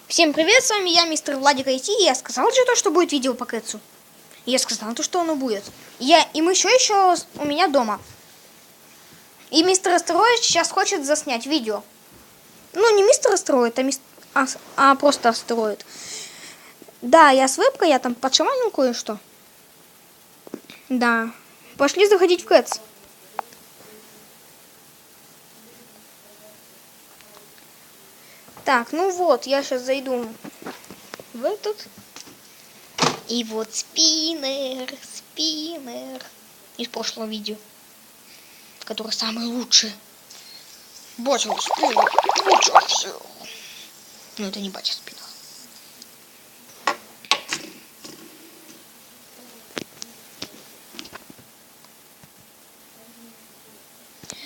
Всем привет, с вами я, мистер Владик IT, и я сказал же то, что будет видео по Кэтсу. Я сказал то, что оно будет. И мы еще у меня дома. И мистер Астероид сейчас хочет заснять видео. Ну, не мистер Астероид, а просто Астероид. Да, я с вебкой, я там подшаманил кое-что. Да. Пошли заходить в Кэтс. Так, ну вот, я сейчас зайду в этот. И вот спиннер из прошлого видео, который самый лучший. Батя спиннер, лучше всех. Ну, это не батя спиннер.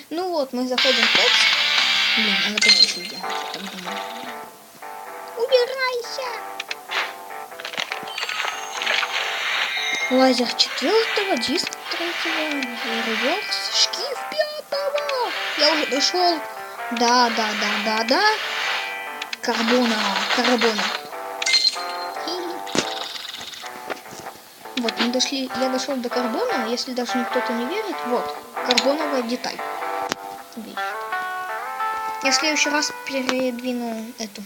Ну вот, мы заходим в Кэтс. Блин, надо потише сделать, я так думаю. Убирайся! Лазер 4-го, диск 3-го, реверс, шкив 5-го. Я уже дошел. Да. Карбона. Вот, мы дошли, я дошел до карбона, если даже кто-то не верит, вот, карбоновая деталь. Видишь? Я в следующий раз передвину эту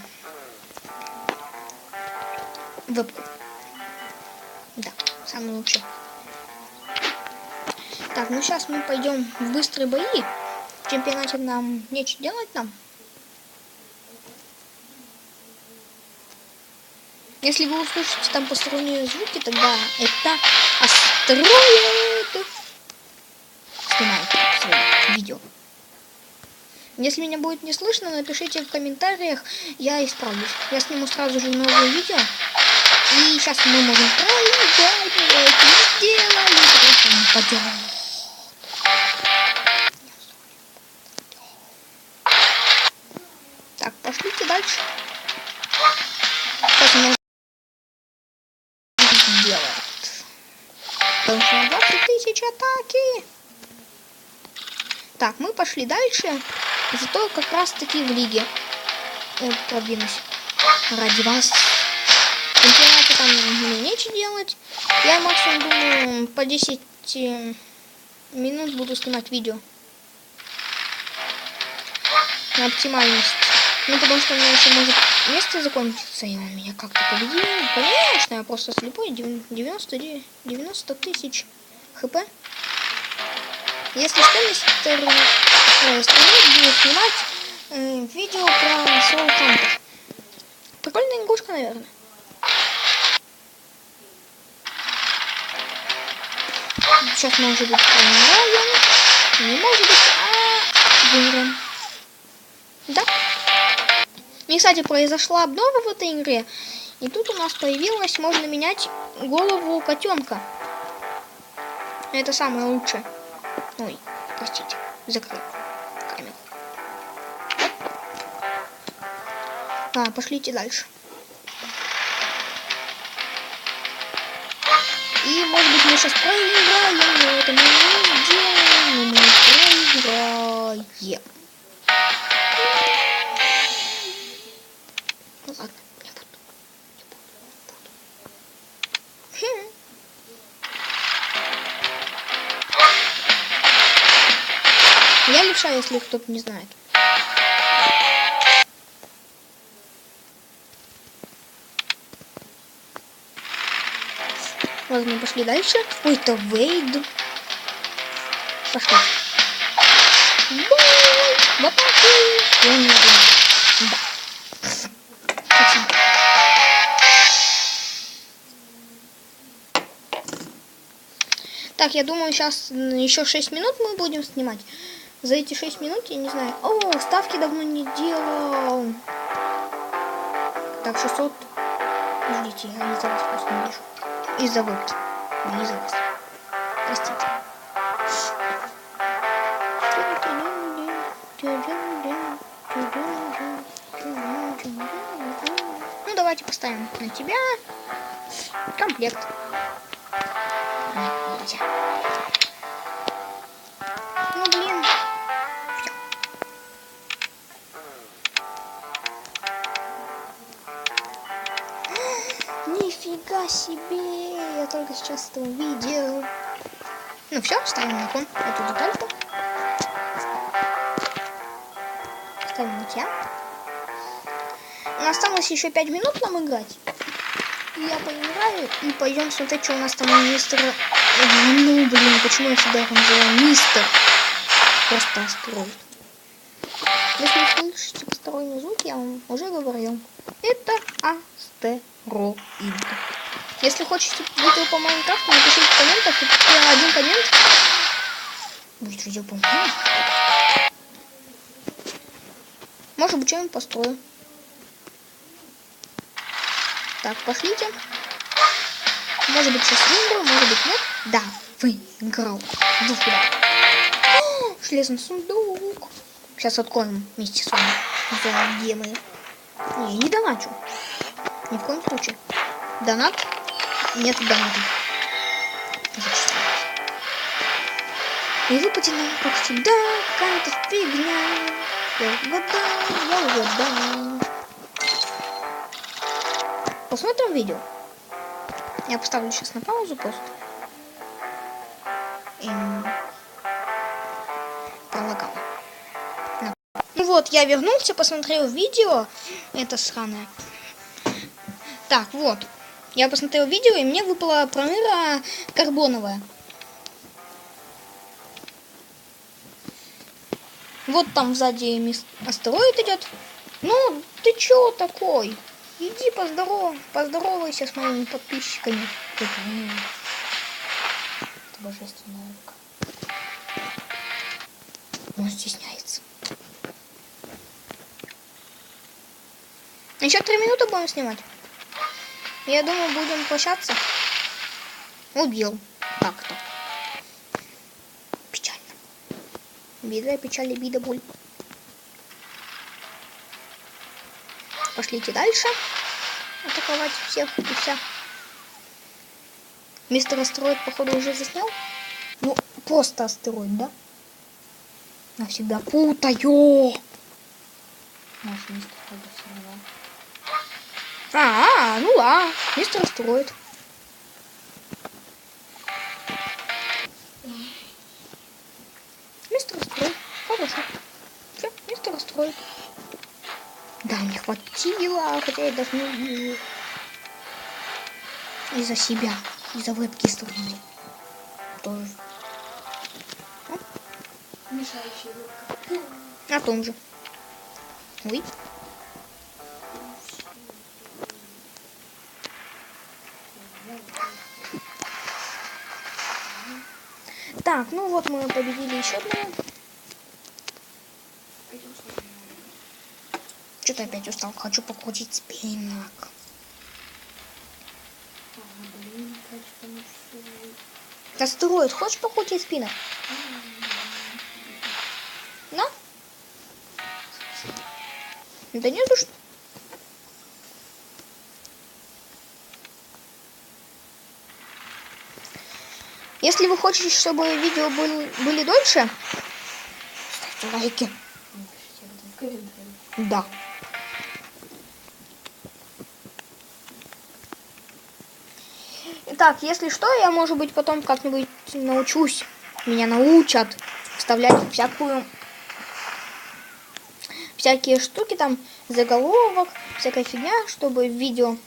вебку. Да, самый лучший. Так, ну сейчас мы пойдем в быстрые бои. В чемпионате нам нечего делать нам. Если вы услышите там посторонние звуки, тогда это Астероид снимает свои видео. Если меня будет не слышно, напишите в комментариях, я исправлюсь. Я сниму сразу же новое видео. И сейчас мы можем проиграть, сделали, просто не поделаем. Так, пошлите дальше. Сейчас мы сделать. Потому что 20 тысяч атаки. Так, мы пошли дальше. Зато как раз таки в лиге продвинусь. Ради вас. Чемпионате там мне нечего делать. Я максимум думаю по 10 минут буду снимать видео. На оптимальность. Ну потому что у меня еще может место закончиться, и он меня как-то победил. Конечно, я просто слепой. 90 тысяч хп. Если что, мистер будет снимать видео про Soul Hunter. Прикольная игрушка, наверное. Сейчас может быть проиграем. Не может быть, выиграем. Да. И, кстати, произошла обнова в этой игре. И тут у нас появилось, можно менять голову котенка. Это самое лучшее. Ой, простите, закрыл камеру. А, пошлите дальше. И, может быть, мы сейчас проиграем, но это мы не делаем, но мы проиграем. Ну ладно, не буду. Я левша, если кто-то не знает. Ладно, мы пошли дальше. Ой, это Вейд. Пошли. В атаку! Я не знаю. Да. Спасибо. Так, я думаю, сейчас еще 6 минут мы будем снимать. За эти 6 минут, я не знаю. О, ставки давно не делал. Так, 600. Ждите, я из-за вас просто не вижу. Из-за вот. Не из-за вас. Простите. Ну, давайте поставим на тебя комплект. Ну, блин. Нифига себе! Я только сейчас это увидел. Ну все, ставим на кон эту детальку. Ставим на тебя. Осталось еще 5 минут нам играть. И я поиграю и пойдем смотреть, что у нас там у мистера... Ну, блин, почему я всегда его называю мистер? Просто астероид. Если вы слышите посторонний звук, я вам уже говорил. Это астероид. Если хотите видео по Майнкрафту, напишите в комментах. И один коммент будет видео по Майнкрафту. Может быть, что-нибудь построю. Так, пошлите. Может быть, сейчас выиграю, может быть, нет. Да, выиграл. Иди сюда. Железный сундук. Сейчас откроем вместе с вами. За гемы. Не доначу. Ни в коем случае. Донат. Нет доната. И выпадет нам, как всегда, какая-то фигня. Я угадал. Посмотрим видео. Я поставлю сейчас на паузу просто. Пролагал. Ну вот, я вернулся, посмотрел видео. Это сраное. Так, вот. Я посмотрел видео, и мне выпала промыра карбоновая. Вот там сзади астероид идет. Ну, ты чё такой? Иди поздоровайся с моими подписчиками. Это божественная рука. Он стесняется. Еще 3 минуты будем снимать. Я думаю, будем прощаться. Убил. Так-то. Печально. Беда, печаль, обида, боль. Пошлите дальше. Атаковать всех и вся. Мистер Астероид, походу, уже заснял. Ну, просто астероид, да? Навсегда путаю. Наш мистер Астероид. Ну ладно. Мистер Астероид. Мистер Астероид. Хорошо. Все, мистер Астероид. Да, не хватило, хотя я даже не вижу. Из-за себя, из-за вебки стороны. Тоже. Мешающая вебка. О том же. Ой. Так, ну вот мы победили еще одного. Что-то опять устал. Хочу покрутить спиннак. Астероид, хочешь покрутить спиннак? На? Да не за что. Если вы хотите, чтобы видео были дольше, ставьте лайки. Да. Итак, если что, я, может быть, потом как-нибудь научусь. Меня научат вставлять всякие штуки, там, заголовок, всякая фигня, чтобы видео...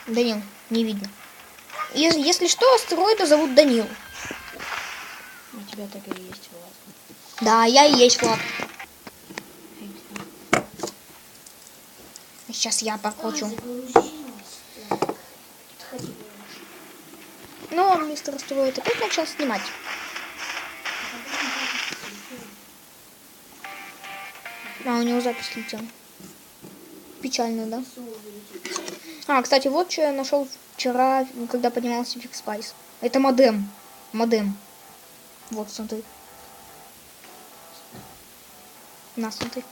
Данил, не видно. Если что, астероида зовут Данил. У тебя так и есть, Влад. Да, я и есть Влад. Сейчас я покручу. Но мистер Астероид опять начал снимать. У него запись летела. Печально, да? Кстати, вот что я нашел вчера, когда поднимался Fix Spice. Это модем. Вот, смотри. На, смотри.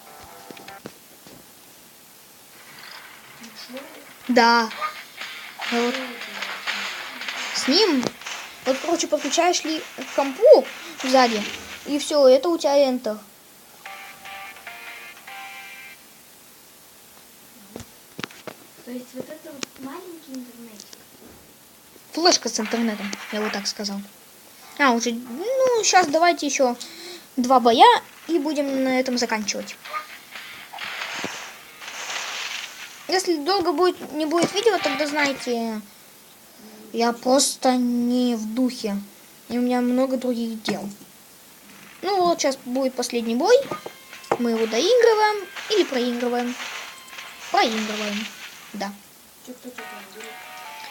Да. Вот. С ним, вот, короче, подключаешь ли к компу сзади, и все, это у тебя Enter. То есть вот это вот маленький интернетик. Флешка с интернетом, я вот так сказал. Уже, ну, сейчас давайте еще 2 боя и будем на этом заканчивать. Если долго не будет видео, тогда знаете, я просто не в духе. И у меня много других дел. Ну вот сейчас будет последний бой. Мы его доигрываем или проигрываем. Проигрываем, да.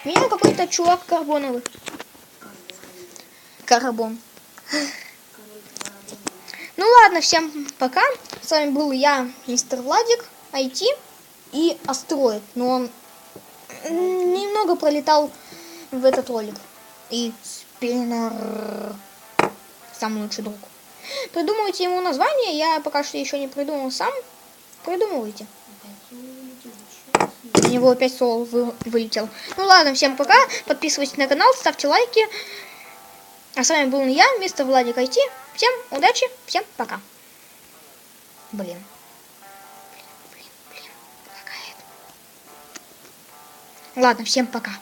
Меня какой-то чувак карбоновый. Карбон. Ну ладно, всем пока. С вами был я, мистер Владик, IT и Астероид. Но он немного пролетал в этот ролик. И Спиннер. Самый лучший друг. Придумывайте ему название. Я пока что еще не придумал сам. Придумывайте. У него опять соло вылетел. Ну ладно, всем пока. Подписывайтесь на канал, ставьте лайки. А с вами был я, мистер Владик IT. Всем удачи, всем пока. Блин. Лагает. Ладно, всем пока.